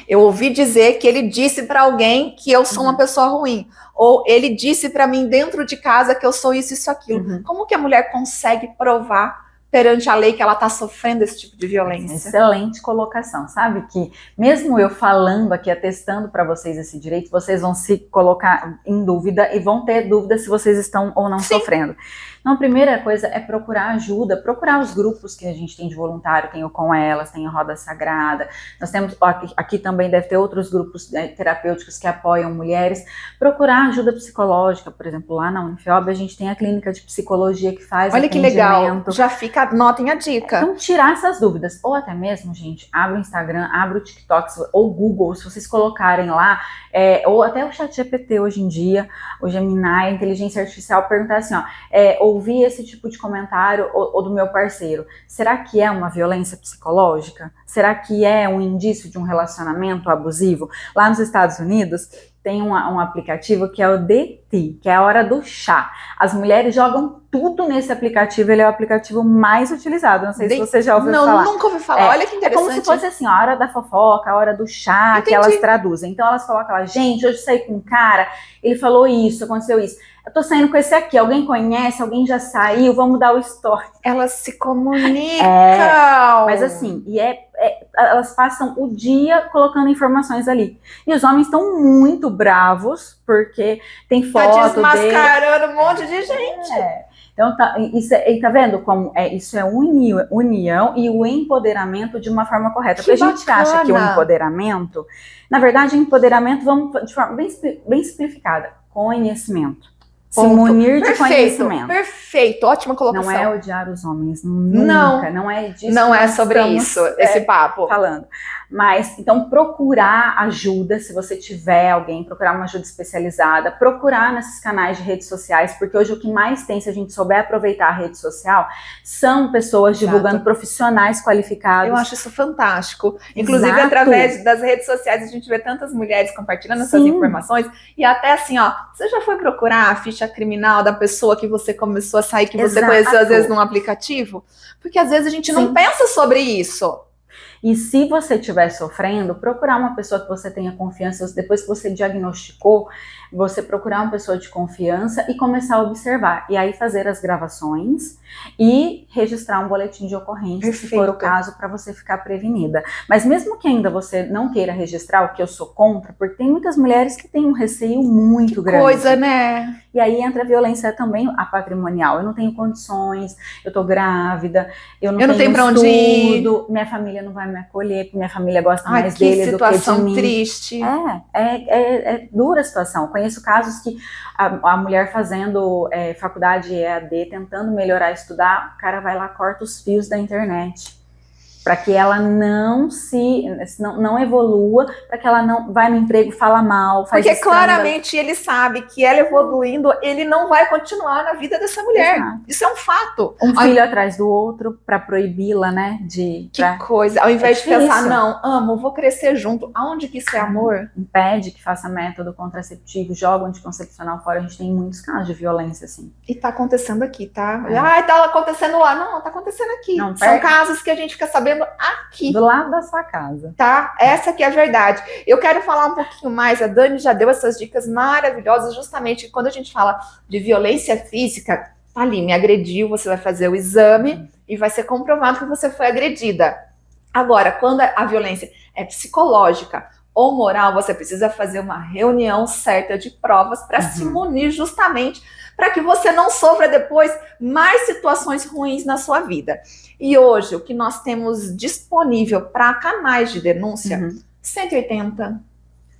Eu ouvi dizer que ele disse para alguém que eu sou uma pessoa ruim. Ou ele disse para mim dentro de casa que eu sou isso, isso, aquilo. Como que a mulher consegue provar perante a lei que ela está sofrendo esse tipo de violência? Excelente colocação. Sabe que mesmo eu falando aqui, atestando para vocês esse direito, vocês vão se colocar em dúvida e vão ter dúvida se vocês estão ou não sofrendo. Então, a primeira coisa é procurar ajuda, procurar os grupos que a gente tem de voluntário, tem o Com Elas, tem a Roda Sagrada, nós temos, aqui também deve ter outros grupos terapêuticos que apoiam mulheres, procurar ajuda psicológica, por exemplo, lá na Unifiob a gente tem a clínica de psicologia que faz Olha que legal, já fica, anotem a dica. Então, tirar essas dúvidas, ou até mesmo, gente, abre o Instagram, abre o TikTok, ou Google, se vocês colocarem lá, ou até o ChatGPT hoje em dia, o Gemini, a inteligência artificial, perguntar assim, ouvi esse tipo de comentário ou do meu parceiro, será que é uma violência psicológica? Será que é um indício de um relacionamento abusivo? Lá nos Estados Unidos tem um aplicativo que é o The Tea, que é a hora do chá. As mulheres jogam tudo nesse aplicativo, ele é o aplicativo mais utilizado. Não sei se você já ouviu falar. Não, nunca ouvi falar. Olha que interessante. É como se fosse assim, a hora da fofoca, a hora do chá, Entendi. que elas traduzem. Então elas colocam lá, gente, hoje saí com um cara, ele falou isso, aconteceu isso. Eu tô saindo com esse aqui, alguém conhece, alguém já saiu, vamos dar o story. Elas se comunicam. Mas assim, elas passam o dia colocando informações ali. E os homens estão muito bravos, porque tem foto tá desmascarando um monte de gente. Então, tá vendo como isso é união e o empoderamento de uma forma correta. Porque a gente acha que o empoderamento, na verdade, o empoderamento, vamos de forma bem simplificada. conhecimento. Se Ponto. munir de Perfeito, conhecimento. Perfeito, ótima colocação. Não é odiar os homens, nunca. Não é disso. Não que é nós sobre estamos, isso, esse papo. falando. Mas, então, procurar ajuda, se você tiver alguém, procurar uma ajuda especializada, procurar nesses canais de redes sociais, porque hoje o que mais tem, se a gente souber aproveitar a rede social, são pessoas divulgando profissionais qualificados. Eu acho isso fantástico. Inclusive, Exato. através das redes sociais, a gente vê tantas mulheres compartilhando essas informações, e até assim, ó, você já foi procurar a ficha criminal da pessoa que você começou a sair, que você conheceu às vezes num aplicativo? Porque às vezes a gente não pensa sobre isso. E se você estiver sofrendo, procurar uma pessoa que você tenha confiança, depois que você diagnosticou, você procurar uma pessoa de confiança e começar a observar. E aí fazer as gravações e registrar um boletim de ocorrência, se for o caso, para você ficar prevenida. Mas mesmo que ainda você não queira registrar, o que eu sou contra, porque tem muitas mulheres que têm um receio muito grande. Coisa, né? E aí entra a violência também, a patrimonial. Eu não tenho condições, eu tô grávida, eu não tenho pra onde ir. Minha família não vai me acolher, porque minha família gosta mais dele do que de mim. Que situação triste. É dura a situação. Conheço casos que a mulher fazendo faculdade EAD, tentando melhorar, estudar, o cara vai lá, corta os fios da internet. Para que ela não evolua, para que ela não vai no emprego, fala mal, faz porque escândalo. claramente ele sabe que ela evoluindo, ele não vai continuar na vida dessa mulher. Exato. Isso é um fato. Um filho atrás do outro, para proibi-la, né? Coisa. Ao invés de pensar, não, amo, vou crescer junto. Aonde que isso é amor? Impede que faça método contraceptivo, joga anticoncepcional fora. A gente tem muitos casos de violência, assim. E tá acontecendo aqui, tá? Tá acontecendo lá. Não, tá acontecendo aqui. São casos que a gente fica sabendo aqui. Do lado da sua casa. Tá? Essa que é a verdade. Eu quero falar um pouquinho mais. A Dani já deu essas dicas maravilhosas, justamente quando a gente fala de violência física, tá ali, me agrediu, você vai fazer o exame e vai ser comprovado que você foi agredida. Agora, quando a violência é psicológica ou moral, você precisa fazer uma reunião certa de provas para se munir justamente para que você não sofra depois mais situações ruins na sua vida. E hoje, o que nós temos disponível para canais de denúncia, 180,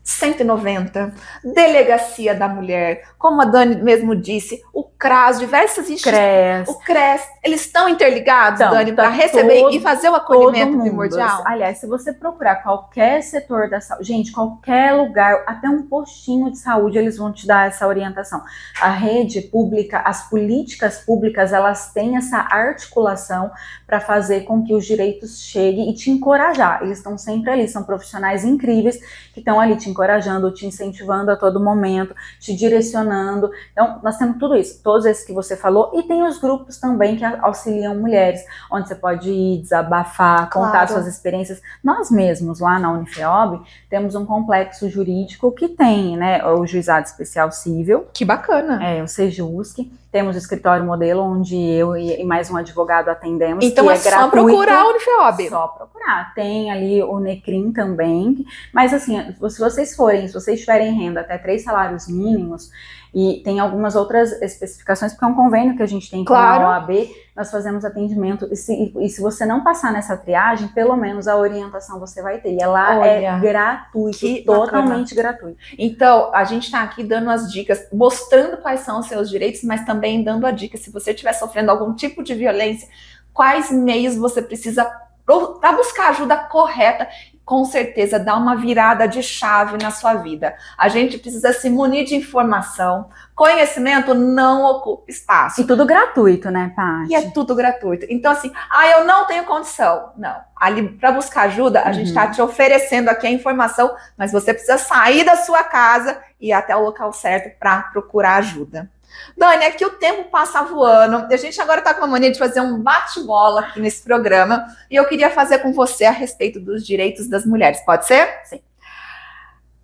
190, Delegacia da Mulher, como a Dani mesmo disse, o CRAS, diversas instituições, o CRES, eles estão interligados, Dani, para receber e fazer o acolhimento primordial? Aliás, se você procurar qualquer setor da saúde, gente, qualquer lugar, até um postinho de saúde, eles vão te dar essa orientação. A rede pública, as políticas públicas, elas têm essa articulação para fazer com que os direitos cheguem e te encorajar. Eles estão sempre ali, são profissionais incríveis que estão ali te encorajando, te incentivando a todo momento, te direcionando. Então, nós temos tudo isso, todos esses que você falou, e tem os grupos também que auxiliam mulheres, onde você pode ir, desabafar, contar suas experiências. Nós mesmos, lá na Unifeob, temos um complexo jurídico que tem, né, o Juizado Especial Cível. Que bacana. O Sejusc. Temos o escritório modelo, onde eu e mais um advogado atendemos. Então é só procurar a Unifeob. Só procurar. Tem ali o Necrim também. Mas assim, se vocês tiverem renda até 3 salários mínimos, e tem algumas outras especificações, porque é um convênio que a gente tem com a OAB, nós fazemos atendimento, e se você não passar nessa triagem, pelo menos a orientação você vai ter. E ela é gratuita, totalmente gratuita. Então, a gente está aqui dando as dicas, mostrando quais são os seus direitos, mas também dando a dica, se você estiver sofrendo algum tipo de violência, quais meios você precisa para buscar ajuda correta, com certeza dá uma virada de chave na sua vida. A gente precisa se munir de informação. Conhecimento não ocupa espaço. E tudo gratuito, né, Paty? E é tudo gratuito. Então, assim, eu não tenho condição. Não. Ali, para buscar ajuda, a gente está te oferecendo aqui a informação, mas você precisa sair da sua casa e ir até o local certo para procurar ajuda. Dani, aqui o tempo passa voando. A gente agora está com a mania de fazer um bate-bola aqui nesse programa. E eu queria fazer com você a respeito dos direitos das mulheres. Pode ser? Sim.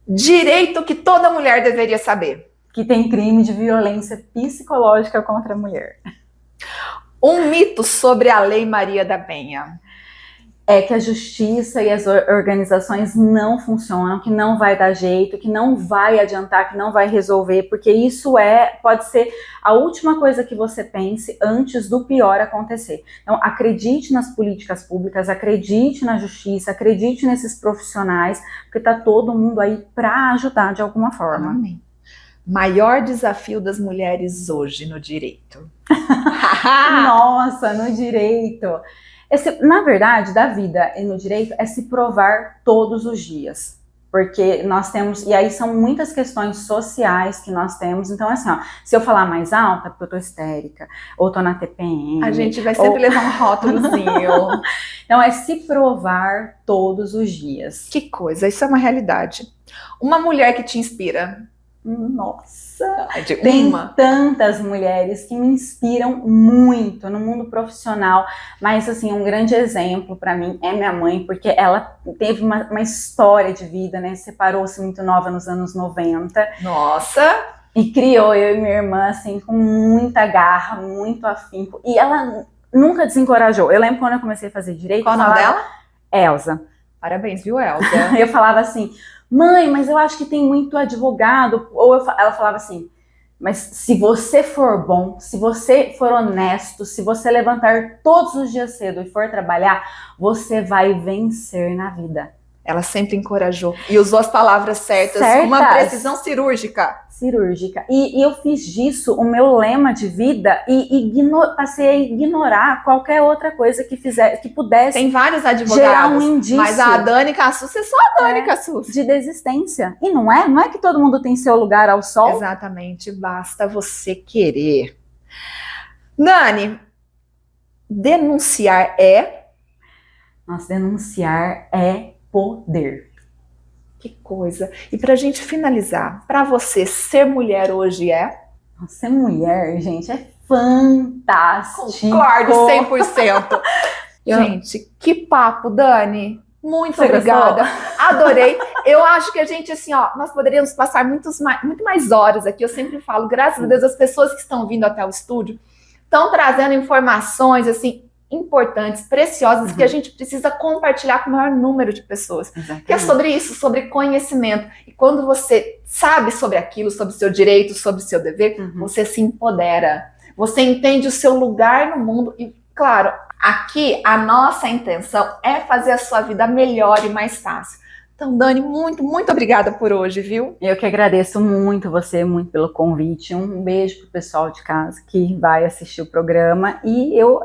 Direito que toda mulher deveria saber. Que tem crime de violência psicológica contra a mulher. Um mito sobre a Lei Maria da Penha. É que a justiça e as organizações não funcionam, que não vai dar jeito, que não vai adiantar, que não vai resolver, porque isso pode ser a última coisa que você pense antes do pior acontecer. Então, acredite nas políticas públicas, acredite na justiça, acredite nesses profissionais, porque tá todo mundo aí para ajudar de alguma forma. Amém. Maior desafio das mulheres hoje no direito. Nossa, no direito. Na verdade, da vida e no direito é se provar todos os dias. Porque nós temos, e aí são muitas questões sociais que nós temos. Então, assim, ó, se eu falar mais alta, porque eu tô histérica, ou tô na TPM. A gente vai sempre levar um rótulozinho. Então, é se provar todos os dias. Que coisa, isso é uma realidade. Uma mulher que te inspira. Nossa, Tem tantas mulheres que me inspiram muito no mundo profissional, mas assim, um grande exemplo para mim é minha mãe, porque ela teve uma história de vida, né? Separou-se muito nova nos anos 90. Nossa! E criou eu e minha irmã, assim, com muita garra, muito afinco. E ela nunca desencorajou. Eu lembro quando eu comecei a fazer direito. Qual o nome dela? Elza. Parabéns, viu, Elza? Eu falava assim, mãe, mas eu acho que tem muito advogado. Ou ela falava assim, mas se você for bom, se você for honesto, se você levantar todos os dias cedo e for trabalhar, você vai vencer na vida. Ela sempre encorajou e usou as palavras certas. Uma precisão cirúrgica. E eu fiz disso o meu lema de vida e passei a ignorar qualquer outra coisa que pudesse. Tem vários advogados, gerar um indício. Mas a Dani Cassus é só a Dani Cassus. De desistência. E não é que todo mundo tem seu lugar ao sol. Exatamente, basta você querer. Dani, denunciar é? Nossa, denunciar é poder. Que coisa. E pra gente finalizar, pra você, ser mulher hoje é? Ser mulher, gente, é fantástico. Concordo 100%. Gente, que papo, Dani. Muito obrigada. Adorei. Eu acho que a gente, assim, ó, nós poderíamos passar muito mais horas aqui. Eu sempre falo, graças a Deus, as pessoas que estão vindo até o estúdio estão trazendo informações, assim, importantes, preciosas, que a gente precisa compartilhar com o maior número de pessoas. Exatamente. Que é sobre isso, sobre conhecimento. E quando você sabe sobre aquilo, sobre o seu direito, sobre o seu dever, você se empodera. Você entende o seu lugar no mundo e, claro, aqui a nossa intenção é fazer a sua vida melhor e mais fácil. Então, Dani, muito, muito obrigada por hoje, viu? Eu que agradeço muito você, muito pelo convite. Um beijo pro pessoal de casa que vai assistir o programa. E eu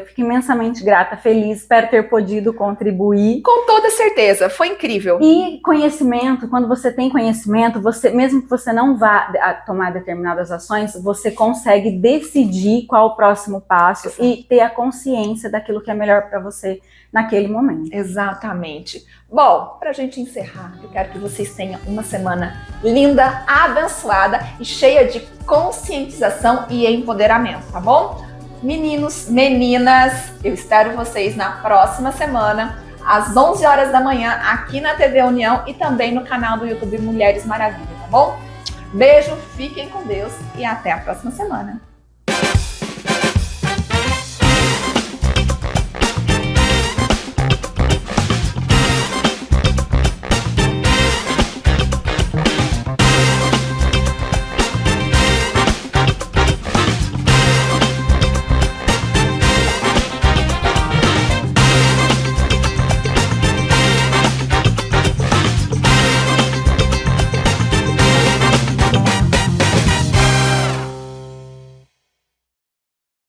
fico imensamente grata, feliz, espero ter podido contribuir. Com toda certeza, foi incrível. E conhecimento, quando você tem conhecimento, mesmo que você não vá tomar determinadas ações, você consegue decidir qual o próximo passo. Exato. E ter a consciência daquilo que é melhor para você naquele momento. Exatamente. Bom, pra gente encerrar, eu quero que vocês tenham uma semana linda, abençoada e cheia de conscientização e empoderamento, tá bom? Meninos, meninas, eu espero vocês na próxima semana, às 11 horas da manhã, aqui na TV União e também no canal do YouTube Mulheres Maravilha, tá bom? Beijo, fiquem com Deus e até a próxima semana.